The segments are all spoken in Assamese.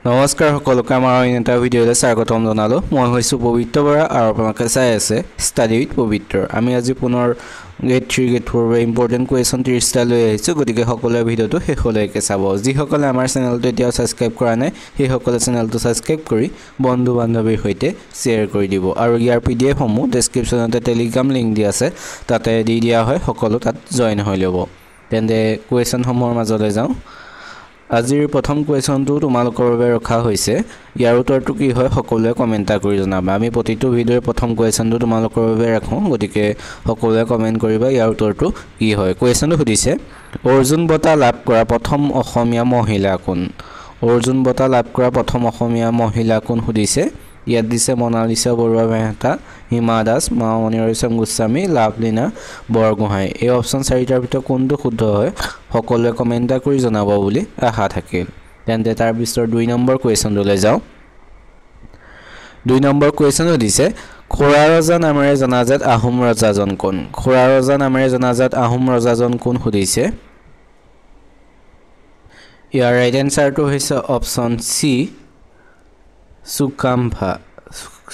নমস্কাৰ সকলোকে আমাৰ এটা ভিডিঅ'লৈ স্বাগতম জনালো মই হৈছো পবিত্ৰ বৰা আৰু আপোনালোকে চাই আছে ষ্টাডি উইথ পবিত্ৰ আমি আজি পুনৰ গেট 3 গেট 4 ইম্পৰ্টেন্ট কোৱেশ্চন 30 টা লৈ আহিছো গতিকে সকলোৱে ভিডিঅ'টো শেষলৈকে চাব যিসকলে আমাৰ চেনেলটো এতিয়াও সাবস্ক্ৰাইব কৰা নাই সেই সকলে চেনেলটো সাবস্ক্ৰাইব কৰি বন্ধু বান্ধৱীৰ সৈতে শ্বেয়াৰ কৰি দিব আৰু ইয়াৰ পিডিএফ সমূহ ডেসক্ৰিপচনতে টেলিগ্ৰাম লিংক দি আছে তাতে দি দিয়া হয় সকলো তাত জয়েন হৈ ল'ব তেন্তে কোৱেশ্চন সমূহৰ মাজলৈ যাওঁ আজিৰ প্ৰথম কোৱেশ্চনটো তোমালোকৰ বাবে ৰখা হৈছে ইয়াৰ উত্তৰটো কি হয় সকলোৱে কমেন্ট কৰি জনাবা আমি প্ৰতিটো ভিডিঅ'ৰ প্ৰথম কোৱেশ্চনটো তোমালোকৰ বাবে ৰাখোঁ গতিকে সকলোৱে কমেন্ট কৰিবা ইয়াৰ উত্তৰটো কি হয় কোৱেশ্চনটো সুধিছে অৰ্জুন বঁটা লাভ কৰা প্ৰথম অসমীয়া মহিলা কোন অৰ্জুন বঁটা লাভ কৰা প্ৰথম অসমীয়া মহিলা কোন সুধিছে ইয়াত দিছে মনালিসা বৰুৱা মেহতা হিমা দাস মামনি ৰয়ছম গোস্বামী লাভলিনা বৰগোহাঁই এই অপচন 4টাৰ ভিতৰত কোনটো শুদ্ধ হয় সকলোৱে কমেন্ট কৰি জনাব বুলি আশা থাকিল তেন্তে তাৰ পিছৰ 2 নম্বৰ কোৱেশ্চনলৈ যাওঁ 2 নম্বৰ কোৱেশ্চন দিছে খোৰা ৰজা নামেৰে জনাজাত আহোম ৰজাজন কোন খোৰা ৰজা নামেৰে জনাজাত আহোম ৰজাজন কোন সুধিছে ইয়াৰ ৰাইট এনসাৰটো হৈছে অপচন সি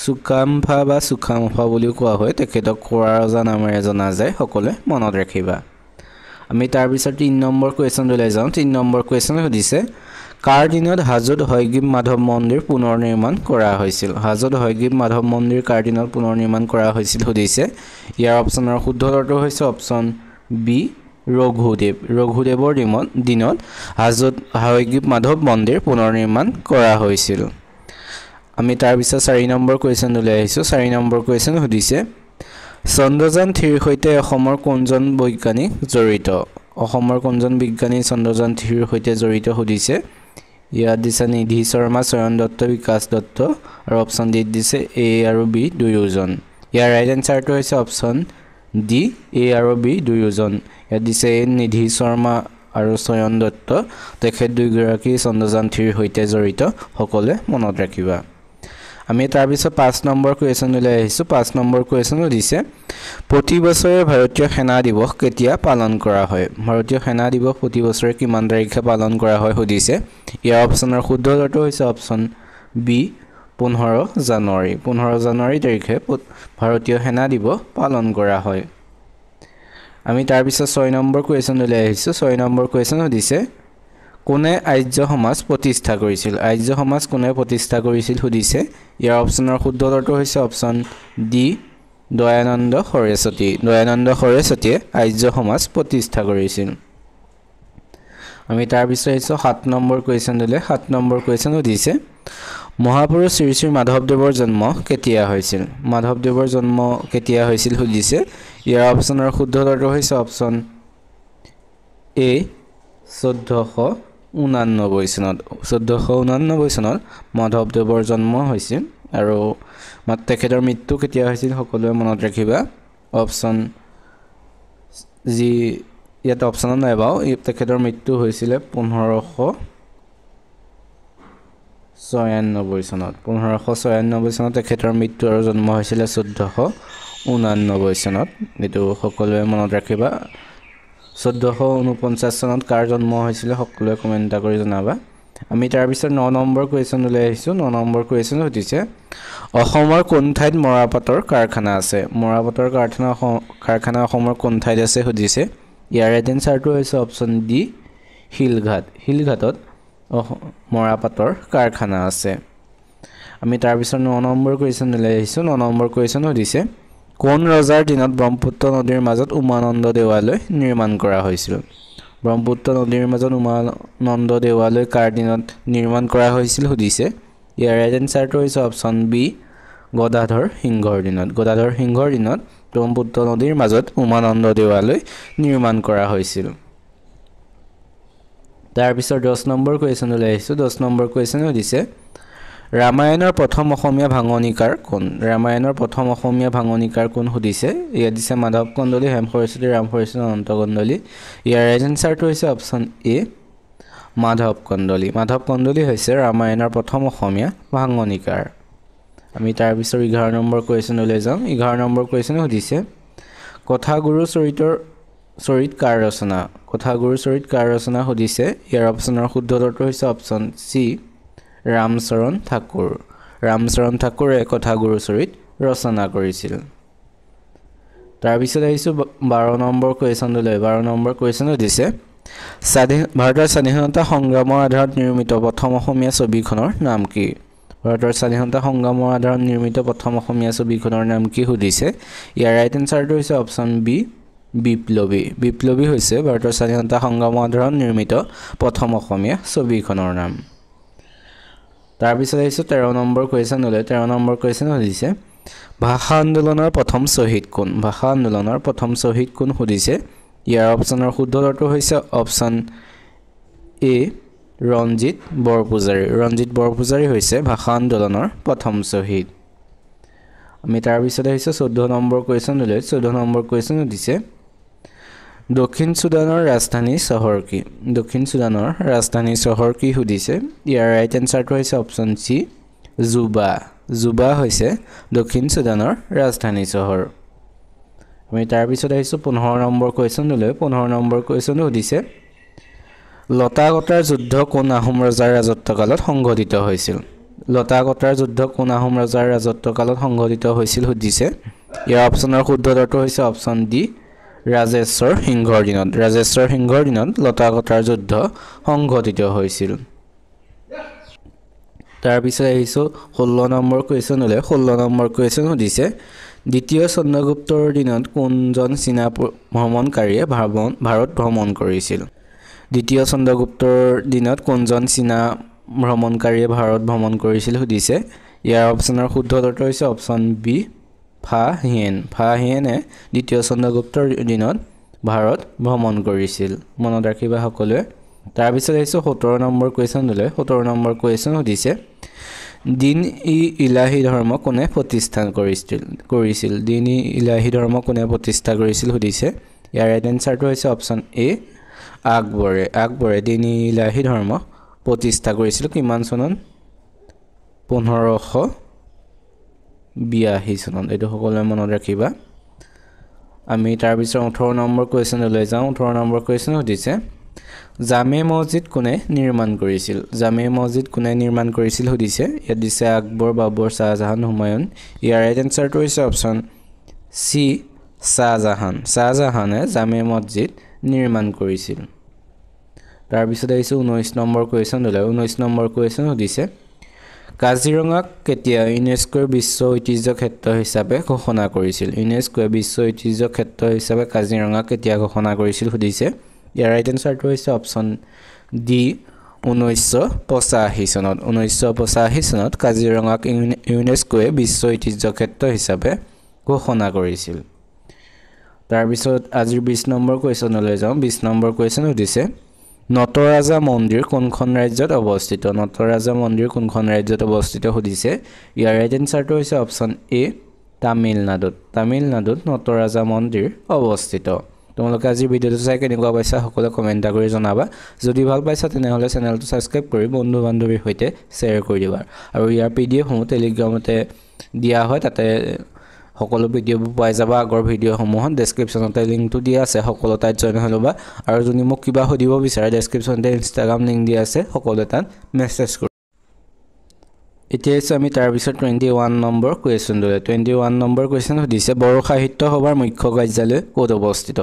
সুকাম্ভা বা সুকাম্ভা বুলি কোৱা হয় তেখেতক খোৰা ৰজা নামেৰে জনা যায় সকলোৱে মনত ৰাখিবা আমি তাৰ পিছত 3 নম্বৰ কোৱেশ্চনলৈ যাওঁ 3 নম্বৰ কোৱেশ্চন সুধিছে কাৰ দিনত হাজোত হয়গ্ৰীব মাধৱ মন্দিৰ পুনৰ নিৰ্মাণ কৰা হৈছিল হাজোত হয়গ্ৰীব মাধৱ মন্দিৰ কাৰ দিনত পুনৰ নিৰ্মাণ কৰা হৈছিল সুধিছে ইয়াৰ অপচনৰ শুদ্ধ উত্তৰটো হৈছে অপচন বি ৰঘুদেৱৰ দিনত হাজোত হয়গ্ৰীব মাধৱ মন্দিৰ পুনৰ নিৰ্মাণ কৰা হৈছিল আমি তাৰ পিছত 4 নম্বৰ কোৱেশ্চনলৈ আহিছো 4 নম্বৰ কোৱেশ্চন সুধিছে চন্দ্ৰযান 3 ৰ সৈতে অসমৰ কোনজন বৈজ্ঞানিক জড়িত অসমৰ কোনজন বিজ্ঞানী চন্দ্ৰযান 3 ৰ সৈতে জড়িত সুধিছে ইয়াত দিছে নিধি শৰ্মা চয়ন দত্ত বিকাশ দত্ত আৰু অপচন ডি দিছে এ আৰু বি দুয়োজন ইয়াৰ ৰাইট এনসাৰটো হৈছে অপচন ডি এ আৰু বি দুয়োজন ইয়াত দিছে নিধি শৰ্মা আৰু চয়ন দত্ত তেখেত দুইগৰাকী চন্দ্ৰযান 3 ৰ সৈতে জড়িত সকলোৱে মনত ৰাখিবা আমি তাৰ পিছত 5 নম্বৰ কোৱেশ্চনলৈ আহিছো 5 নম্বৰ কোৱেশ্চন দিছে প্ৰতি বছৰে ভাৰতীয় সেনা দিৱস কেতিয়া পালন কৰা হয় ভাৰতীয় সেনা দিৱস প্ৰতি বছৰে কিমান তাৰিখে পালন কৰা হয় সুধিছে ইয়াৰ অপচনৰ শুদ্ধ উত্তৰটো হৈছে অপচন বি 15 জানুৱাৰী তাৰিখে ভাৰতীয় সেনা দিৱস পালন কৰা হয় আমি তাৰ পিছত 6 নম্বৰ কোৱেশ্চনলৈ আহিছো 6 নম্বৰ কোৱেশ্চন দিছে কোনে আৰ্য সমাজ প্ৰতিষ্ঠা কৰিছিল আৰ্য সমাজ কোনে প্ৰতিষ্ঠা কৰিছিল সুধিছে ইয়াৰ অপচনৰ শুদ্ধ উত্তৰটো হৈছে অপচন ডি দয়ানন্দ সৰস্বতীয়ে আৰ্য সমাজ প্ৰতিষ্ঠা কৰিছিল আমি তাৰ পিছত আহিছো 7 নম্বৰ কোৱেশ্চনলৈ 7 নম্বৰ কোৱেশ্চন সুধিছে মহাপুৰুষ শ্ৰী শ্ৰী মাধৱদেৱৰ জন্ম কেতিয়া হৈছিল সুধিছে ইয়াৰ অপচনৰ শুদ্ধ উত্তৰটো হৈছে অপচন এ 1499 চনত মাধৱদেৱৰ জন্ম হৈছিল আৰু তেখেতৰ মৃত্যু কেতিয়া হৈছিল সকলোৱে মনত ৰাখিবা অপচন জি ইয়াত অপচন নাই বাও তেখেতৰ মৃত্যু হৈছিল 1596 চনত তেখেতৰ মৃত্যু আৰু জন্ম হৈছিল 1499 চনত এটো সকলোৱে মনত ৰাখিবা 1449 চনত কাৰ জন্ম হৈছিল সকলোৱে কমেন্ট কৰি জনাবা আমি তাৰ পিছত 9 নম্বৰ কোৱেশ্চনলৈ আহিছো 9 নম্বৰ কোৱেশ্চন সুধিছে অসমৰ কোন ঠাইত মৰাপাটৰ কাৰখানা আছে কাৰখানা অসমৰ কোন ঠাইত আছে সুধিছে ইয়াৰ ৰাইট এনসাৰটো হৈছে অপচন ডি হিলঘাটত মৰাপাটৰ কাৰখানা আছে আমি তাৰ পিছত 9 নম্বৰ কোৱেশ্চনলৈ আহিছো 9 নম্বৰ কোৱেশ্চন সুধিছে কোন ৰজাৰ দিনত ব্ৰহ্মপুত্ৰ নদীৰ মাজত উমানন্দ দেৱালয় নিৰ্মাণ কৰা হৈছিল ব্ৰহ্মপুত্ৰ নদীৰ মাজত উমানন্দ দেৱালয় কাৰ দিনত নিৰ্মাণ কৰা হৈছিল সুধিছে ইয়াৰ ৰাইট এনসাৰটো হৈছে অপচন বি গদাধৰ সিংহৰ দিনত ব্ৰহ্মপুত্ৰ নদীৰ মাজত উমানন্দ দেৱালয় নিৰ্মাণ কৰা হৈছিল তাৰ পিছত 10 নম্বৰ কোৱেশ্চনলৈ আহিছো 10 নম্বৰ কোৱেশ্চন সুধিছে ৰামায়ণৰ প্ৰথম অসমীয়া ভাঙনিকাৰ কোন সুধিছে ইয়াত দিছে মাধৱ কন্দলী হেম সৰস্বতী ৰাম সৰস্বতী অনন্ত কন্দলী ইয়াৰ ৰাইট এনসাৰটো হৈছে অপচন এ মাধৱ কন্দলী হৈছে ৰামায়ণৰ প্ৰথম অসমীয়া ভাঙনিকাৰ আমি তাৰ পিছত 11 নম্বৰ কোৱেশ্চনলৈ যাওঁ 11 নম্বৰ কোৱেশ্চন সুধিছে কথাগুৰু চৰিত কাৰ ৰচনা সুধিছে ইয়াৰ অপচনৰ শুদ্ধ উত্তৰটো হৈছে অপচন সি ৰামচৰণ ঠাকুৰ। ৰামচৰণ ঠাকুৰে কথাগুৰুচৰিত ৰচনা কৰিছিল। তাৰপিছত আহিছোঁ 12 নম্বৰ কুৱেশ্যনলৈ। 12 নম্বৰ কুৱেশ্যন দিছে ভাৰতৰ স্বাধীনতা সংগ্ৰামৰ আধাৰত নিৰ্মিত প্ৰথম অসমীয়া ছবিখনৰ নাম কি? ভাৰতৰ স্বাধীনতা সংগ্ৰামৰ আধাৰত নিৰ্মিত প্ৰথম অসমীয়া ছবিখনৰ নাম কি সুধিছে। ইয়াৰ ৰাইট এনচাৰটো হৈছে অপশ্যন বি বিপ্লৱী। বিপ্লৱী হৈছে ভাৰতৰ স্বাধীনতা সংগ্ৰামৰ আধাৰত নিৰ্মিত প্ৰথম অসমীয়া ছবিখনৰ নাম। তাৰপিছত আহিছোঁ 13 নম্বৰ কুৱেশ্যনলৈ। 13 নম্বৰ কুৱেশ্যন সুধিছে ভাষা আন্দোলনৰ প্ৰথম শ্বহীদ কোন? ভাষা আন্দোলনৰ প্ৰথম শ্বহীদ কোন সুধিছে। ইয়াৰ অপশ্যনৰ শুদ্ধ উত্তৰটো হৈছে অপশ্যন এ ৰঞ্জিত বৰপূজাৰী। ৰঞ্জিত বৰপূজাৰী হৈছে ভাষা আন্দোলনৰ প্ৰথম শ্বহীদ। আমি তাৰপিছত আহিছোঁ 14 নম্বৰ কুৱেশ্যনলৈ। 14 নম্বৰ কুৱেশ্যন সুধিছে দক্ষিণ চুডানৰ ৰাজধানী চহৰ কি? দক্ষিণ চুডানৰ ৰাজধানী চহৰ কি সুধিছে। ইয়াৰ ৰাইট এনচাৰটো হৈছে অপশ্যন চি জুবা। জুবা হৈছে দক্ষিণ চুডানৰ ৰাজধানী চহৰ। আমি তাৰপিছত আহিছোঁ 15 নম্বৰ কুৱেশ্যনলৈ। 15 নম্বৰ কুৱেশ্যন সুধিছে লতাকটাৰ যুদ্ধ কোন আহোম ৰজাৰ ৰাজত্বকালত সংঘটিত হৈছিল? লতাকটাৰ যুদ্ধ কোন আহোম ৰজাৰ ৰাজত্বকালত সংঘটিত হৈছিল সুধিছে। ইয়াৰ অপশ্যনৰ শুদ্ধ উত্তৰটো হৈছে অপশ্যন ডি ৰাজেশ্বৰ সিংহৰ দিনত। ৰাজেশ্বৰ সিংহৰ দিনত লতাকটাৰ যুদ্ধ সংঘটিত হৈছিল। তাৰপিছত আহিছোঁ 16 নম্বৰ কুৱেশ্যনলৈ। 16 নম্বৰ কুৱেশ্যন সুধিছে দ্বিতীয় চন্দ্ৰগুপ্তৰ দিনত কোনজন চীনা ভ্ৰমণকাৰীয়ে ভাৰত ভ্ৰমণ কৰিছিল? দ্বিতীয় চন্দ্ৰগুপ্তৰ দিনত কোনজন চীনা ভ্ৰমণকাৰীয়ে ভাৰত ভ্ৰমণ কৰিছিল সুধিছে। ইয়াৰ অপশ্যনৰ শুদ্ধ উত্তৰটো হৈছে অপশ্যন বি ফা হিয়েন। ফা হিয়েনে দ্বিতীয় চন্দ্ৰগুপ্তৰ দিনত ভাৰত ভ্ৰমণ কৰিছিল। মনত ৰাখিবা সকলোৱে। তাৰপিছত আহিছোঁ 17 নম্বৰ কুৱেশ্যনলৈ। 17 নম্বৰ কুৱেশ্যন সুধিছে দিন ই ইলাহী ধৰ্ম কোনে প্ৰতিষ্ঠা কৰিছিল? দিন ই ইলাহী ধৰ্ম কোনে প্ৰতিষ্ঠা কৰিছিল সুধিছে। ইয়াৰ ৰাইট এনচাৰটো হৈছে অপশ্যন এ আকবৰে। আকবৰে দিন ই ইলাহী ধৰ্ম প্ৰতিষ্ঠা কৰিছিল কিমান চনত? 1582 চনত। এইটো সকলোৱে মনত ৰাখিবা। আমি তাৰপিছত 18 নম্বৰ কুৱেশ্যনলৈ যাওঁ। 18 নম্বৰ কুৱেশ্যন সুধিছে জামে মছজিদ কোনে নিৰ্মাণ কৰিছিল? জামে মছজিদ কোনে নিৰ্মাণ কৰিছিল সুধিছে। ইয়াত দিছে আকবৰ, বাবৰ, শ্বাহজাহান, হুমায়ুন। ইয়াৰ ৰাইট এনচাৰটো হৈছে অপশ্যন চি শ্বাহজাহান। শ্বাহজাহানে জামে মছজিদ নিৰ্মাণ কৰিছিল। তাৰপিছত আহিছোঁ 19 নম্বৰ কুৱেশ্যনলৈ। 19 নম্বৰ কুৱেশ্যন সুধিছে কাজিৰঙাক কেতিয়া ইউনেস্কোৰ বিশ্ব ঐতিহ্য ক্ষেত্ৰ হিচাপে ঘোষণা কৰিছিল? ইউনেস্কোৱে বিশ্ব ঐতিহ্য ক্ষেত্ৰ হিচাপে কাজিৰঙাক কেতিয়া ঘোষণা কৰিছিল সুধিছে। ইয়াৰ ৰাইট এনচাৰটো হৈছে অপশ্যন ডি 1985 চনত। 1985 চনত কাজিৰঙাক ইউনেস্কোৱে বিশ্ব ঐতিহ্য ক্ষেত্ৰ হিচাপে ঘোষণা কৰিছিল। তাৰপিছত আজিৰ 20 নম্বৰ কুৱেশ্যনলৈ যাওঁ। 20 নম্বৰ কুৱেশ্যন সুধিছে নটৰাজা মন্দিৰ কোনখন ৰাজ্যত অৱস্থিত? নটৰাজা মন্দিৰ কোনখন ৰাজ্যত অৱস্থিত সুধিছে। ইয়াৰ ৰাইট এনচাৰটো হৈছে অপশ্যন এ তামিলনাডুত। তামিলনাডুত নটৰাজা মন্দিৰ অৱস্থিত। তোমালোকে আজিৰ ভিডিঅ'টো চাই কেনেকুৱা পাইছা সকলোৱে কমেণ্ট কৰি জনাবা। যদি ভাল পাইছা তেনেহ'লে চেনেলটো ছাবস্ক্ৰাইব কৰি বন্ধু বান্ধৱীৰ সৈতে শ্বেয়াৰ কৰি দিবা। আৰু ইয়াৰ PDF-সমূহ টেলিগ্ৰামতে দিয়া হয়, তাতে সকলো ভিডিঅ'বোৰ পাই যাবা। আগৰ ভিডিঅ'সমূহত ডেছক্ৰিপশ্যনতে লিংকটো দিয়া আছে, সকলো তাত জইন হৈ ল'বা। আৰু যদি মোক কিবা সুধিব বিচাৰে ডেছক্ৰিপশ্যনতে ইনষ্টাগ্ৰাম লিংক দিয়া আছে, সকলোৱে তাত মেছেজ কৰিব। এতিয়া হৈছে আমি তাৰপিছত 21 নম্বৰ কুৱেশ্যনলৈ। 21 নম্বৰ কুৱেশ্যন সুধিছে বড়ো সাহিত্য সভাৰ মুখ্য কাৰ্যালয় ক'ত অৱস্থিত?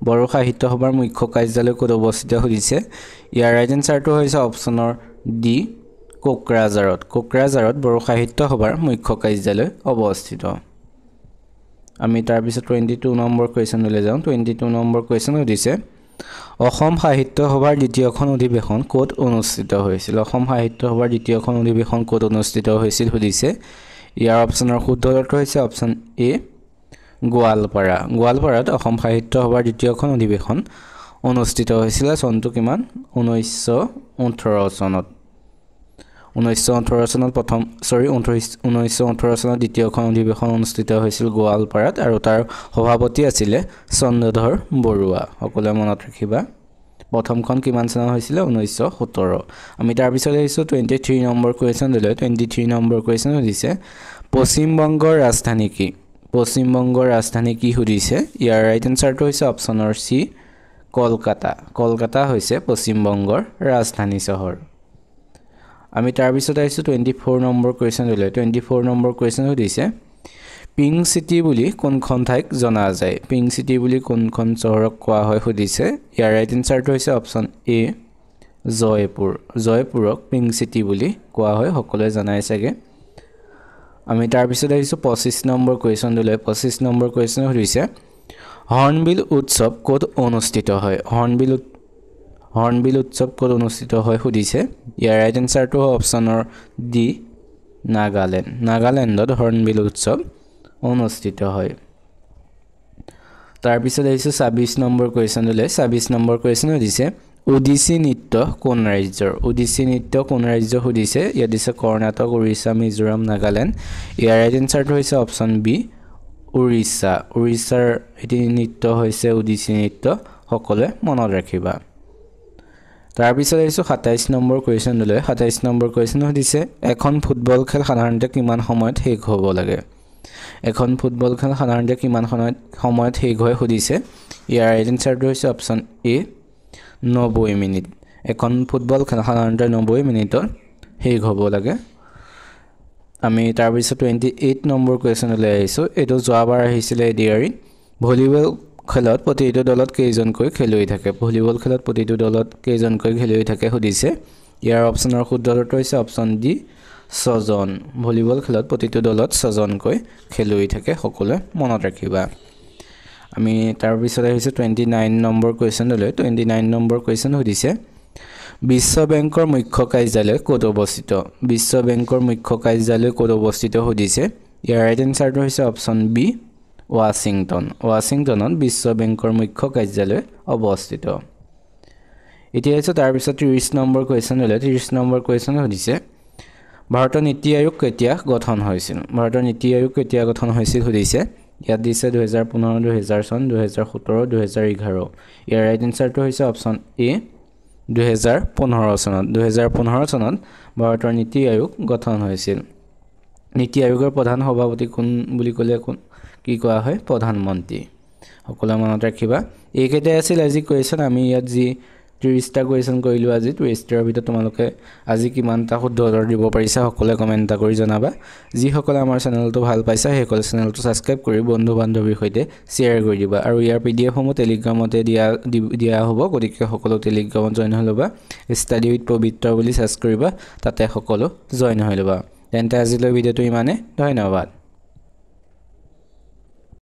বড়ো সাহিত্য সভাৰ মুখ্য কাৰ্যালয় ক'ত অৱস্থিত সুধিছে। ইয়াৰ ৰাইট এনচাৰটো হৈছে অপশ্যনৰ ডি কোকৰাঝাৰত। কোকৰাঝাৰত বড়ো সাহিত্য সভাৰ মুখ্য কাৰ্যালয় অৱস্থিত। আমি তাৰপিছত 22 নম্বৰ কুৱেশ্যনলৈ যাওঁ। 22 নম্বৰ কুৱেশ্যন সুধিছে অসম সাহিত্য সভাৰ দ্বিতীয়খন অধিৱেশন ক'ত অনুষ্ঠিত হৈছিল? অসম সাহিত্য সভাৰ দ্বিতীয়খন অধিৱেশন ক'ত অনুষ্ঠিত হৈছিল সুধিছে। ইয়াৰ অপশ্যনৰ শুদ্ধ উত্তৰটো হৈছে অপশ্যন এ গোৱালপাৰা। গোৱালপাৰাত অসম সাহিত্য সভাৰ দ্বিতীয়খন অধিৱেশন অনুষ্ঠিত হৈছিল চনটো কিমান? 1918 চনত। 1918 চনত দ্বিতীয়খন অধিৱেশন অনুষ্ঠিত হৈছিল গোৱালপাৰাত আৰু তাৰ সভাপতি আছিলে চন্দ্ৰধৰ বৰুৱা। সকলোৱে মনত ৰাখিবা। প্ৰথমখন কিমান চনত হৈছিলে? 1917। আমি তাৰপিছত আহিছোঁ 23 নম্বৰ কুৱেশ্যনলৈ। 23 নম্বৰ কুৱেশ্যন সুধিছে পশ্চিমবংগৰ ৰাজধানী কি? পশ্চিমবংগৰ ৰাজধানী কি সুধিছে। ইয়াৰ ৰাইট এনচাৰটো হৈছে অপশ্যনৰ চি কলকাতা। কলকাতা হৈছে পশ্চিমবংগৰ ৰাজধানী চহৰ। আমি তাৰ পিছত আহিছো 24 নম্বৰ কোৱেশ্চনলৈ 24 নম্বৰ কোৱেশ্চন সুধিছে পিংক সিটি বুলি কোনখন ঠাইক জনা যায় পিংক সিটি বুলি কোনখন চহৰক কোৱা হয় সুধিছে ইয়াৰ ৰাইট আনসাৰটো হৈছে অপচন এ জয়পুৰক পিংক সিটি বুলি কোৱা হয় সকলোৱে জানাই চাগে আমি তাৰ পিছত আহিছো 25 নম্বৰ কোৱেশ্চনলৈ 25 নম্বৰ কোৱেশ্চন সুধিছে হৰ্নবিল উৎসৱ ক'ত অনুষ্ঠিত হয় হৰ্নবিল উৎসৱ ক'ত অনুষ্ঠিত হয় সুধিছে ইয়াৰ ৰাইট আনসাৰটো অপচনৰ ডি নাগালেণ্ডত হৰ্নবিল উৎসৱ অনুষ্ঠিত হয় তাৰ পিছত আহিছো 26 নম্বৰ কোৱেশ্চনলৈ 26 নম্বৰ কোৱেশ্চন সুধিছে ওডিসি নৃত্য কোন ৰাজ্য সুধিছে ইয়াত দিছে কৰ্ণাটক উৰিষ্যা মিজোৰাম নাগালেণ্ড ইয়াৰ ৰাইট আনসাৰটো হৈছে অপচন বি উৰিষ্যাৰ এটি নৃত্য হৈছে ওডিসি নৃত্য সকলোৱে মনত ৰাখিবা তাৰ পিছত আহিছো 27 নম্বৰ কোৱেশ্চনলৈ 27 নম্বৰ কোৱেশ্চন সুধিছে এখন ফুটবল খেল সাধাৰণতে কিমান সময়ত শেষ হ'ব লাগে এখন ফুটবল খেল সাধাৰণতে কিমান সময়ত শেষ হয় সুধিছে ইয়াৰ ৰাইট আনসাৰটো হৈছে অপচন এ 90 মিনিট এখন ফুটবল খেল সাধাৰণতে 90 মিনিটত শেষ হ'ব লাগে আমি তাৰ পিছত 28 নম্বৰ কোৱেশ্চনলৈ আহিছো এটো যোৱাবাৰ আহিছিল এডিআৰি ভলিবল খেলত প্ৰতিটো দলত কেইজনকৈ খেলুৱৈ থাকে সুধিছে ইয়াৰ অপচনৰ শুদ্ধ উত্তৰ হৈছে অপচন ডি 6 জন ভলিবল খেলত প্ৰতিটো দলত 6 জনকৈ খেলুৱৈ থাকে সকলোৱে মনত ৰাখিবা আমি তাৰ পিছত আহিছো 29 নম্বৰ কোৱেশ্চনলৈ 29 নম্বৰ কোৱেশ্চন সুধিছে বিশ্ব বেংকৰ মুখ্য কাৰ্যালয় ক'ত অৱস্থিত সুধিছে ইয়াৰ ৰাইট আনসাৰটো হৈছে অপচন বি ৱাশ্বিংটনত বিশ্ব বেংকৰ মুখ্য কাৰ্যালয় অৱস্থিত এতিয়া আছে তাৰ পিছত 30 নম্বৰ কোৱেশ্চনলৈ 30 নম্বৰ কোৱেশ্চন সুধিছে ভাৰতৰ নীতি আয়োগ কেতিয়া গঠন হৈছিল সুধিছে ইয়াত দিছে 2015 2000 চন 2017 2011 ইয়াৰ ৰাইট আনসাৰটো হৈছে অপচন এ 2015 চনত ভাৰতৰ নীতি আয়োগ গঠন হৈছিল নীতি আয়োগৰ প্ৰধান সভাপতি কোন বুলি ক'লে কি কোৱা হয় প্ৰধানমন্ত্ৰী সকলোৱে মনত ৰাখিবা এইকেইটা আছিল আজি কোৱেশ্চন আমি ইয়াত যি 30টা কোৱেশ্চন কৰিলো আজি 30টাৰ ভিতৰত তোমালোকে আজি কিমানটা শুদ্ধ উত্তৰ দিব পাৰিছা সকলোৱে কমেন্ট কৰি জনাবা যি সকলে আমাৰ চেনেলটো ভাল পাইছা সেই সকলে চেনেলটো সাবস্ক্ৰাইব কৰি বন্ধু বান্ধৱীৰ সৈতে শেয়াৰ কৰি দিবা আৰু ইয়াৰ পিডিএফ সমূহ টেলিগ্ৰামতে দিয়া হ'ব গতিকে সকলো টেলিগ্ৰামত জয়েন হৈ লবা ষ্টাডি উইথ পবিত্ৰ বুলি সাৰ্চ কৰিবা তাতে সকলো জয়েন হৈ লবা তেন্তে আজিলৈ ভিডিঅটো ইমানে ধন্যবাদ